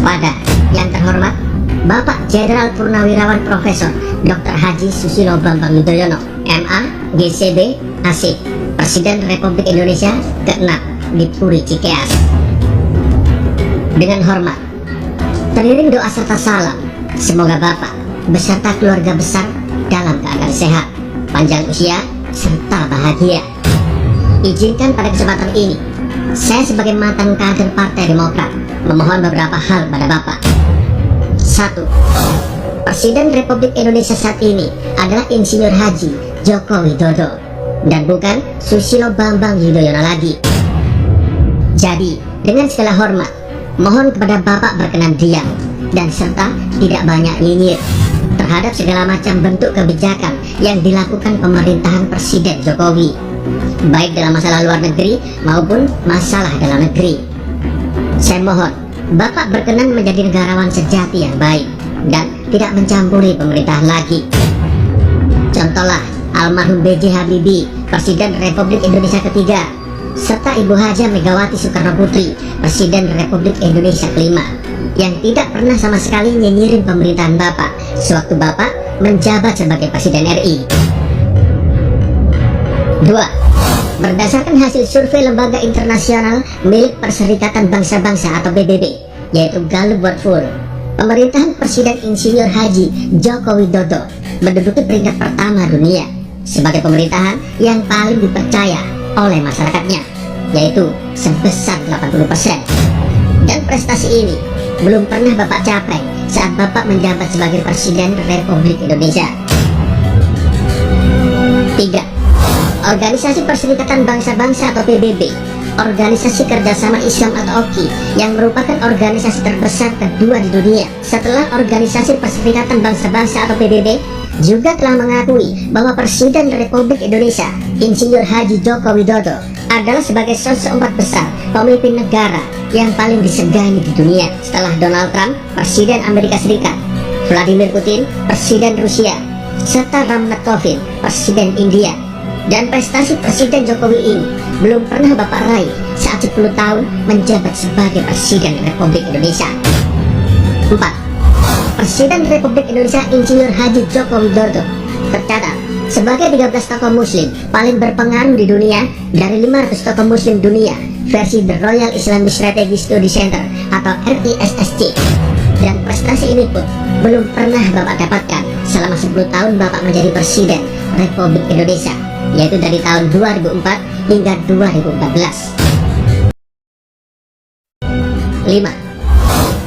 Kepada yang terhormat Bapak Jenderal Purnawirawan Profesor Dr. Haji Susilo Bambang Yudhoyono, MA, GCB, AC, Presiden Republik Indonesia ke-6 di Puri Cikeas. Dengan hormat, teriring doa serta salam, semoga Bapak beserta keluarga besar dalam keadaan sehat, panjang usia, serta bahagia. Izinkan pada kesempatan ini, saya sebagai mantan kader Partai Demokrat memohon beberapa hal pada Bapak. 1. Presiden Republik Indonesia saat ini adalah Insinyur Haji Joko Widodo dan bukan Susilo Bambang Yudhoyono lagi. Jadi, dengan segala hormat, mohon kepada Bapak berkenan diam dan serta tidak banyak nyinyir terhadap segala macam bentuk kebijakan yang dilakukan pemerintahan Presiden Jokowi, baik dalam masalah luar negeri maupun masalah dalam negeri. Saya mohon Bapak berkenan menjadi negarawan sejati yang baik dan tidak mencampuri pemerintahan lagi. Contohlah almarhum B.J. Habibie, Presiden Republik Indonesia ketiga, serta Ibu Haja Megawati Soekarno Putri, Presiden Republik Indonesia kelima, yang tidak pernah sama sekali nyinyirin pemerintahan Bapak sewaktu Bapak menjabat sebagai Presiden RI. 2. Berdasarkan hasil survei lembaga internasional milik Perserikatan Bangsa-Bangsa atau PBB, yaitu Gallup World Poll, pemerintahan Presiden Insinyur Haji Joko Widodo menduduki peringkat pertama dunia sebagai pemerintahan yang paling dipercaya oleh masyarakatnya, yaitu sebesar 80%. Dan prestasi ini belum pernah Bapak capai saat Bapak menjabat sebagai Presiden Republik Indonesia. 3. Organisasi Perserikatan Bangsa-Bangsa atau PBB, Organisasi Kerjasama Islam atau OKI, yang merupakan organisasi terbesar kedua di dunia setelah Organisasi Perserikatan Bangsa-Bangsa atau PBB, juga telah mengakui bahwa Presiden Republik Indonesia Insinyur Haji Joko Widodo adalah sebagai sosok empat besar pemimpin negara yang paling disegani di dunia setelah Donald Trump, Presiden Amerika Serikat, Vladimir Putin, Presiden Rusia, serta Ramnath Kovind, Presiden India. Dan prestasi Presiden Jokowi ini belum pernah Bapak raih saat 10 tahun menjabat sebagai Presiden Republik Indonesia. 4. Presiden Republik Indonesia Insinyur Haji Joko Widodo tercatat sebagai 13 tokoh muslim paling berpengaruh di dunia dari 500 tokoh muslim dunia versi The Royal Islamic Strategy Study Center atau RISSC. Dan prestasi ini pun belum pernah Bapak dapatkan selama 10 tahun Bapak menjadi Presiden Republik Indonesia, yaitu dari tahun 2004 hingga 2014. 5.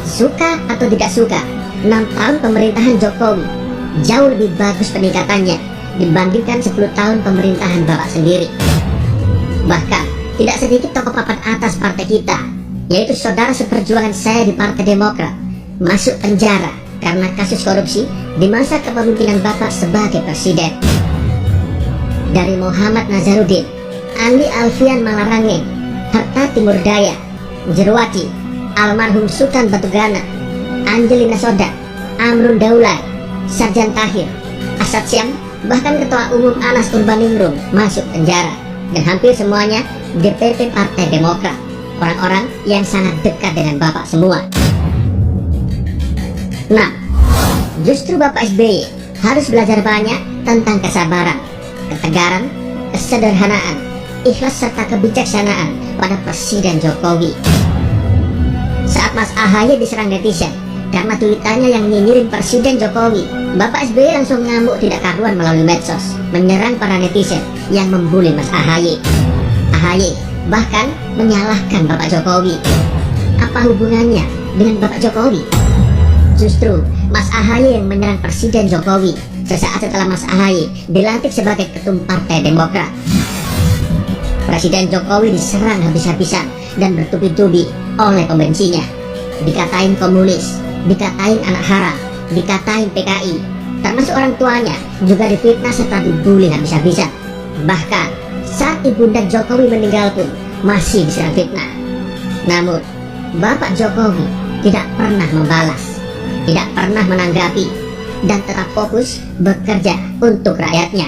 Suka atau tidak suka, 6 tahun pemerintahan Jokowi jauh lebih bagus peningkatannya dibandingkan 10 tahun pemerintahan Bapak sendiri. Bahkan tidak sedikit tokoh papan atas partai kita, yaitu saudara seperjuangan saya di Partai Demokrat, masuk penjara karena kasus korupsi di masa kepemimpinan Bapak sebagai Presiden. Dari Muhammad Nazarudin, Andi Alfian Malarangeng, Harta Timur Daya, Jerwati, almarhum Sultan Batugana, Angelina Sodak, Amrun Daulay, Sarjan Tahir, Asad Syam, bahkan Ketua Umum Anas Urbaningrum masuk penjara, dan hampir semuanya DPP Partai Demokrat, orang-orang yang sangat dekat dengan Bapak semua. 6. Justru Bapak SBY harus belajar banyak tentang kesabaran, ketegaran, kesederhanaan, ikhlas serta kebijaksanaan pada Presiden Jokowi. Saat Mas AHY diserang netizen karena tweetannya yang nyinyirin Presiden Jokowi, Bapak SBY langsung ngamuk tidak karuan melalui medsos, menyerang para netizen yang membuli Mas AHY. AHY bahkan menyalahkan Bapak Jokowi. Apa hubungannya dengan Bapak Jokowi? Justru Mas AHY yang menyerang Presiden Jokowi sesaat setelah Mas AHY dilantik sebagai ketum Partai Demokrat. Presiden Jokowi diserang habis-habisan dan bertubi-tubi oleh pembencinya. Dikatain komunis, dikatain anak haram, dikatain PKI, termasuk orang tuanya juga difitnah serta dibully habis-habisan. Bahkan saat ibunda Jokowi meninggal pun masih diserang fitnah. Namun Bapak Jokowi tidak pernah membalas, tidak pernah menanggapi, dan tetap fokus bekerja untuk rakyatnya.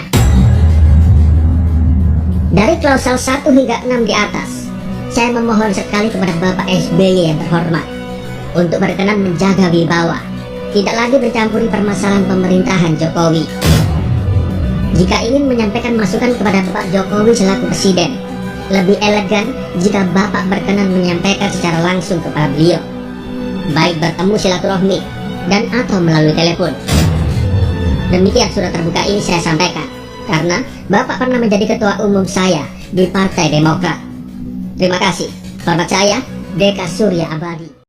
Dari klausel 1 hingga 6 di atas, saya memohon sekali kepada Bapak SBY yang terhormat, untuk berkenan menjaga wibawa, tidak lagi bercampuri permasalahan pemerintahan Jokowi. Jika ingin menyampaikan masukan kepada Bapak Jokowi selaku Presiden, lebih elegan jika Bapak berkenan menyampaikan secara langsung kepada beliau, baik bertemu silaturahmi dan atau melalui telepon. Demikian surat terbuka ini saya sampaikan karena Bapak pernah menjadi ketua umum saya di Partai Demokrat. Terima kasih. Hormat saya, Deka Surya Abadi.